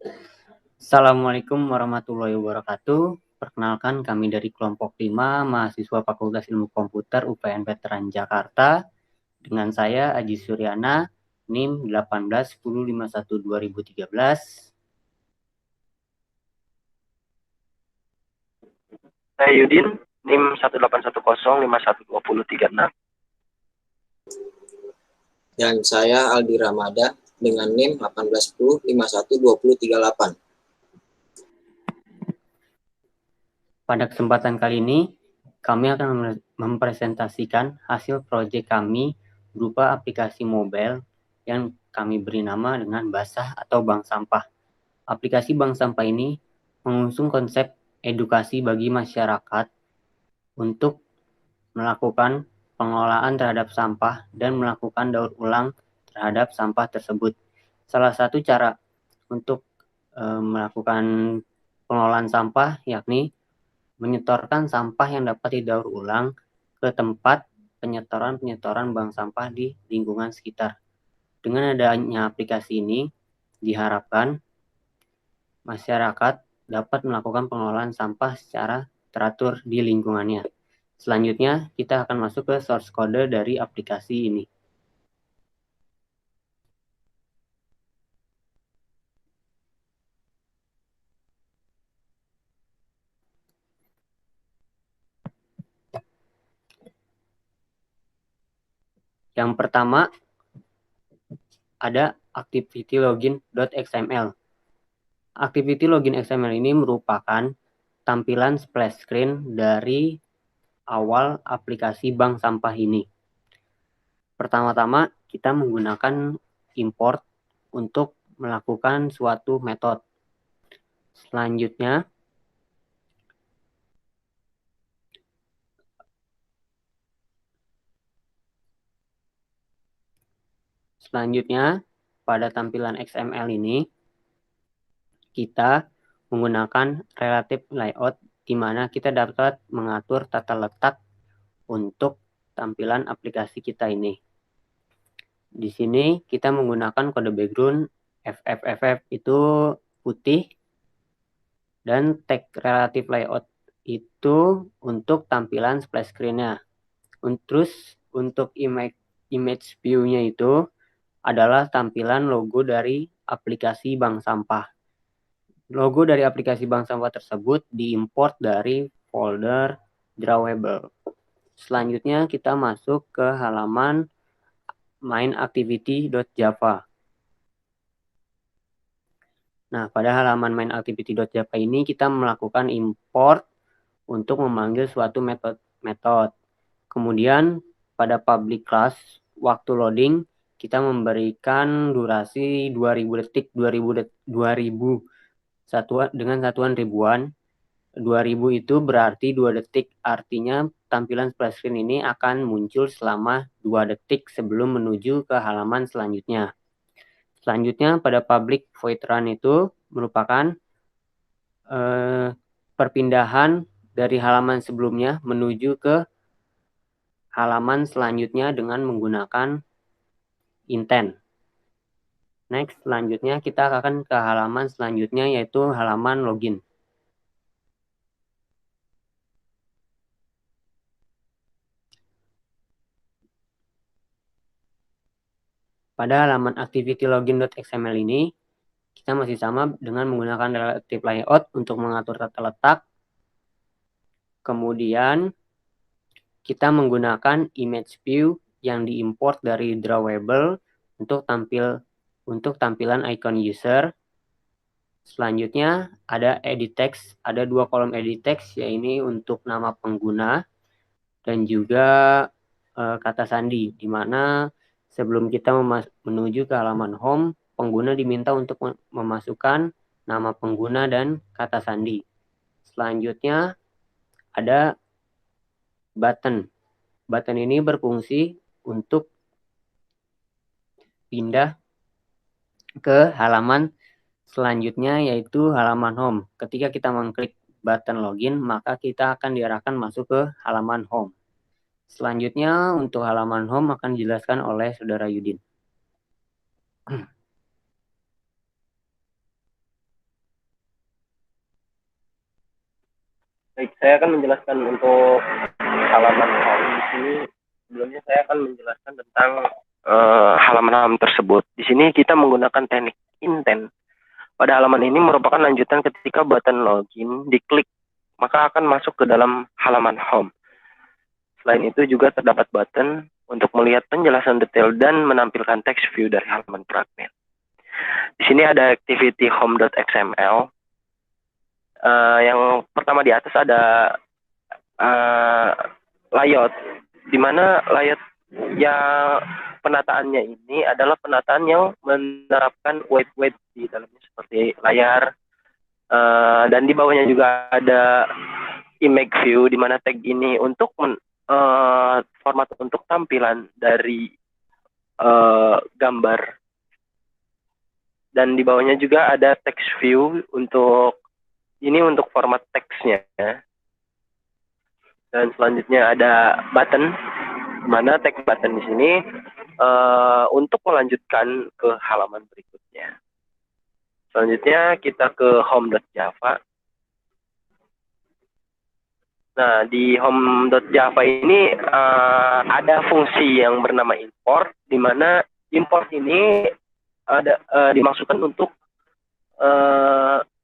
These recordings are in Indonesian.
Assalamualaikum warahmatullahi wabarakatuh. Perkenalkan kami dari kelompok 5 mahasiswa Fakultas Ilmu Komputer UPN Veteran Jakarta. Dengan saya Aji Suryana, NIM 181051 2013. Saya Yudin, NIM 1810512036. Dan saya Aldi Ramada dengan NIM 1810512038. Pada kesempatan kali ini, kami akan mempresentasikan hasil proyek kami berupa aplikasi mobile yang kami beri nama dengan Basah atau Bank Sampah. Aplikasi Bank Sampah ini mengusung konsep edukasi bagi masyarakat untuk melakukan pengelolaan terhadap sampah dan melakukan daur ulang terhadap sampah tersebut. Salah satu cara untuk melakukan pengelolaan sampah yakni menyetorkan sampah yang dapat didaur ulang ke tempat penyetoran bank sampah di lingkungan sekitar. Dengan adanya aplikasi ini, diharapkan masyarakat dapat melakukan pengelolaan sampah secara teratur di lingkungannya. Selanjutnya, kita akan masuk ke source code dari aplikasi ini. Yang pertama, ada activity login.xml. Activity login XML ini merupakan tampilan splash screen dari awal aplikasi bank sampah ini. Pertama-tama, kita menggunakan import untuk melakukan suatu metode. Selanjutnya, pada tampilan XML ini, kita menggunakan relative layout, di mana kita dapat mengatur tata letak untuk tampilan aplikasi kita ini. Di sini kita menggunakan kode background FFFF itu putih, dan tag relative layout itu untuk tampilan splash screen-nya. Terus untuk image view-nya itu adalah tampilan logo dari aplikasi bank sampah. Logo dari aplikasi bank sampah tersebut diimport dari folder drawable. Selanjutnya kita masuk ke halaman mainActivity.java. Nah, pada halaman mainActivity.java ini kita melakukan import untuk memanggil suatu metode. Kemudian pada public class waktu loading kita memberikan durasi 2000 detik, 2000 dengan satuan ribuan. 2000 itu berarti 2 detik, artinya tampilan splash screen ini akan muncul selama 2 detik sebelum menuju ke halaman selanjutnya. Selanjutnya pada public void run itu merupakan perpindahan dari halaman sebelumnya menuju ke halaman selanjutnya dengan menggunakan intent. Next, selanjutnya kita akan ke halaman selanjutnya yaitu halaman login. Pada halaman activity login.xml ini, kita masih sama dengan menggunakan relative layout untuk mengatur tata letak. Kemudian, kita menggunakan image view yang diimport dari drawable untuk tampilan icon user. Selanjutnya, ada edit text. Ada 2 kolom edit text, yaitu untuk nama pengguna dan juga kata sandi, di mana sebelum kita menuju ke halaman home, pengguna diminta untuk memasukkan nama pengguna dan kata sandi. Selanjutnya ada button. Button ini berfungsi untuk pindah ke halaman selanjutnya yaitu halaman home. Ketika kita mengklik button login, maka kita akan diarahkan masuk ke halaman home. Selanjutnya untuk halaman home akan dijelaskan oleh Saudara Yudin. saya akan menjelaskan untuk halaman home di sini. Sebelumnya saya akan menjelaskan tentang halaman home tersebut. Di sini kita menggunakan teknik intent. Pada halaman ini merupakan lanjutan ketika button login diklik, maka akan masuk ke dalam halaman home. Selain itu juga terdapat button untuk melihat penjelasan detail dan menampilkan text view dari halaman fragmen. Di sini ada activity home.xml. Yang pertama di atas ada layout, di mana layout yang penataannya ini adalah penataan yang menerapkan weight di dalamnya seperti layar, dan di bawahnya juga ada image view, di mana tag ini untuk format untuk tampilan dari gambar, dan di bawahnya juga ada text view untuk format teksnya. Dan selanjutnya ada button, di mana tag button di sini untuk melanjutkan ke halaman berikutnya. Selanjutnya kita ke home.java. Nah, di home.java ini ada fungsi yang bernama import, di mana import ini ada dimaksudkan untuk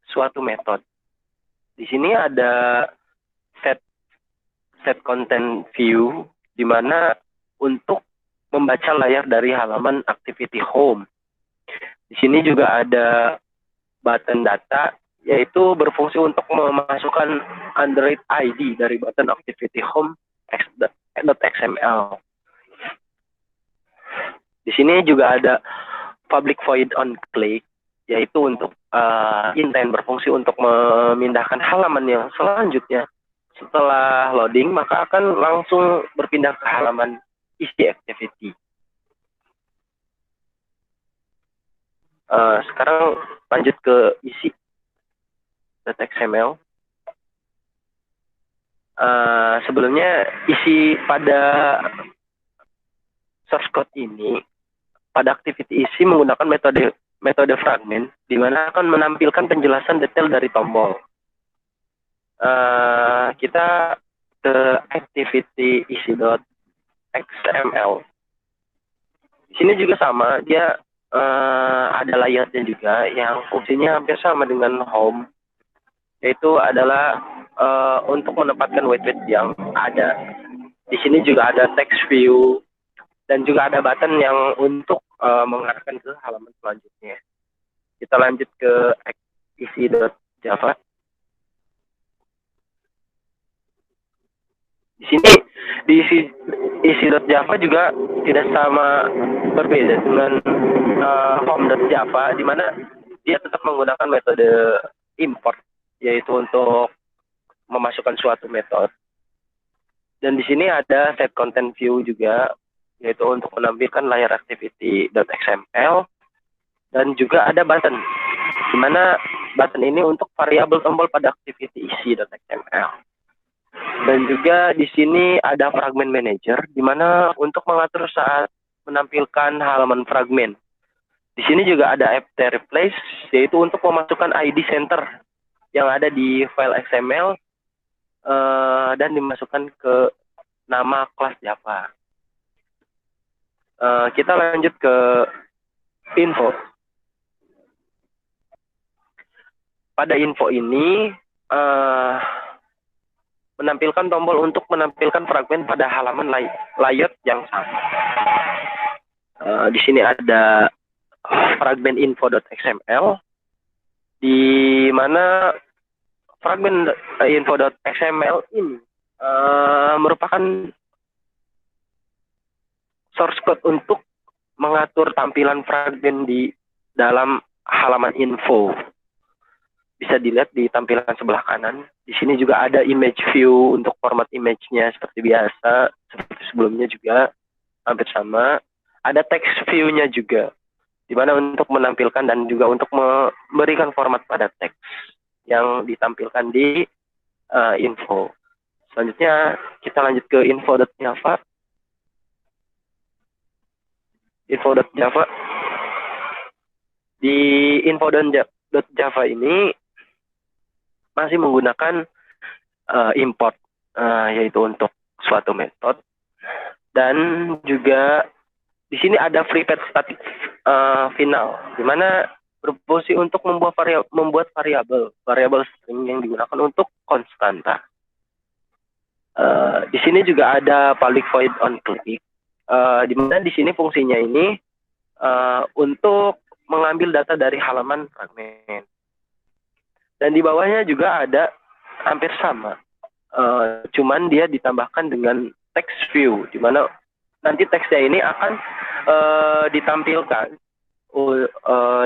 suatu metode. Di sini ada set content view, di mana untuk membaca layar dari halaman activity home. Di sini juga ada button data, yaitu berfungsi untuk memasukkan Android ID dari button activity home .xml. Di sini juga ada public void on click, yaitu untuk intent, berfungsi untuk memindahkan halaman yang selanjutnya. Setelah loading, maka akan langsung berpindah ke halaman isi activity. Sekarang lanjut ke isi .xml. Sebelumnya isi pada source code ini, pada activity isi menggunakan metode fragment, di mana akan menampilkan penjelasan detail dari tombol. Kita ke activity isi.xml. Di sini juga sama, dia ada layoutnya juga yang fungsinya hampir sama dengan home, yaitu adalah untuk menempatkan weight yang ada. Di sini juga ada text view dan juga ada button yang untuk mengarahkan ke halaman selanjutnya. Kita lanjut ke isi.java. Di sini di isi.java juga tidak sama, berbeda dengan home.java, di mana dia tetap menggunakan metode import, yaitu untuk memasukkan suatu metode. Dan di sini ada set content view juga, yaitu untuk menampilkan layar activity.xml, dan juga ada button, di mana button ini untuk variabel tombol pada activity isi.xml. Dan juga di sini ada fragment manager, di mana untuk mengatur saat menampilkan halaman fragmen. Di sini juga ada apt replace, yaitu untuk memasukkan ID center yang ada di file XML dan dimasukkan ke nama kelas Java. Kita lanjut ke info. Pada info ini menampilkan tombol untuk menampilkan fragmen pada halaman layout yang sama. Di sini ada fragmen info.xml, di mana fragmen info.xml ini merupakan source code untuk mengatur tampilan fragmen di dalam halaman info. Bisa dilihat di tampilan sebelah kanan. Di sini juga ada image view untuk format image-nya seperti biasa, seperti sebelumnya juga hampir sama. Ada text view-nya juga, di mana untuk menampilkan dan juga untuk memberikan format pada teks yang ditampilkan di info. Selanjutnya kita lanjut ke info.java. Info.java. Di info.java ini masih menggunakan import, yaitu untuk suatu metode. Dan juga di sini ada prepared static final, di mana berfungsi untuk membuat variabel string yang digunakan untuk konstanta. Di sini juga ada public void on click, di mana di sini fungsinya ini untuk mengambil data dari halaman fragmen. Dan di bawahnya juga ada hampir sama, cuman dia ditambahkan dengan text view, di mana nanti teksnya ini akan ditampilkan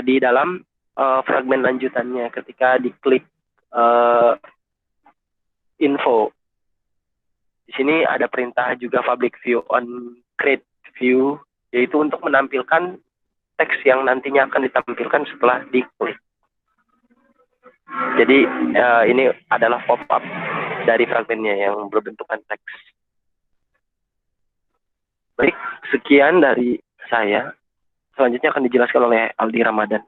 di dalam fragmen lanjutannya ketika diklik info. Di sini ada perintah juga public view on create view, yaitu untuk menampilkan teks yang nantinya akan ditampilkan setelah diklik. Jadi ini adalah pop-up dari fragmennya yang berbentukan teks. Baik, sekian dari saya. Selanjutnya akan dijelaskan oleh Aldi Ramadan.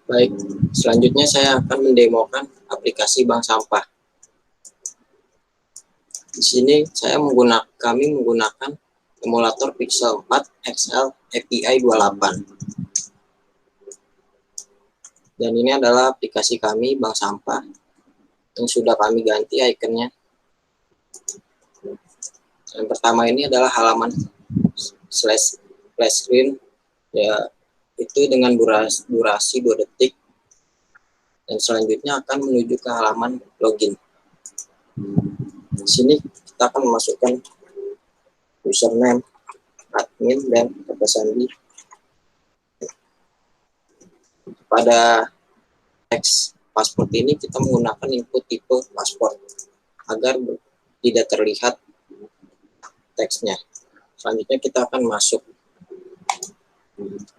Baik, selanjutnya saya akan mendemokan aplikasi bank sampah. Di sini kami menggunakan emulator Pixel 4 XL API 28. Dan ini adalah aplikasi kami bank sampah yang sudah kami ganti ikonnya. Yang pertama ini adalah halaman splash screen, ya, itu dengan durasi 2 detik, dan selanjutnya akan menuju ke halaman login. Di sini kita akan memasukkan username, admin, dan kata sandi. Pada teks paspor ini kita menggunakan input tipe paspor agar tidak terlihat teksnya. Selanjutnya kita akan masuk.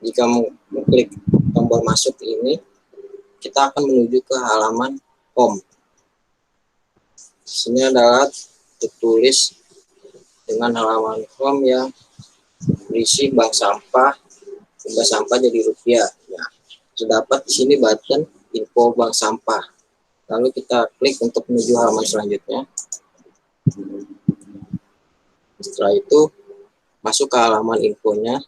Jika mengklik tombol masuk ini, kita akan menuju ke halaman home. Di sini adalah tertulis dengan halaman home yang berisi bank sampah, jumlah sampah jadi rupiah. Nah, terdapat di sini button info bank sampah. Lalu kita klik untuk menuju halaman selanjutnya. Setelah itu masuk ke halaman infonya,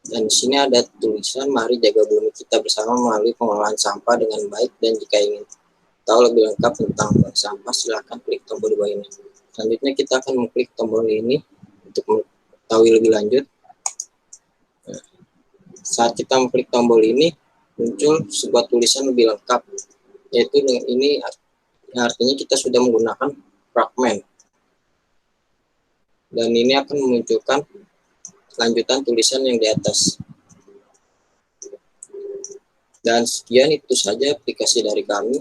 dan di sini ada tulisan mari jaga bumi kita bersama melalui pengelolaan sampah dengan baik, dan jika ingin tahu lebih lengkap tentang bank sampah silahkan klik tombol di bawah ini. Selanjutnya kita akan mengklik tombol ini untuk mengetahui lebih lanjut. Nah, saat kita mengklik tombol ini muncul sebuah tulisan lebih lengkap, yaitu dengan ini artinya kita sudah menggunakan fragment. Dan ini akan memunculkan lanjutan tulisan yang di atas. Dan sekian itu saja aplikasi dari kami.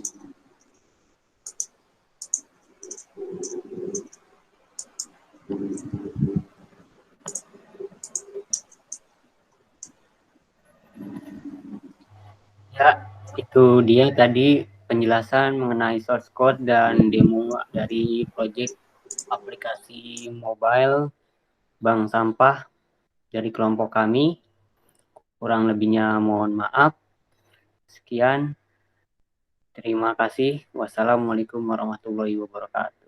Ya, itu dia tadi penjelasan mengenai source code dan demo dari project aplikasi mobile bank sampah dari kelompok kami. Kurang lebihnya mohon maaf. Sekian. Terima kasih. Wassalamualaikum warahmatullahi wabarakatuh.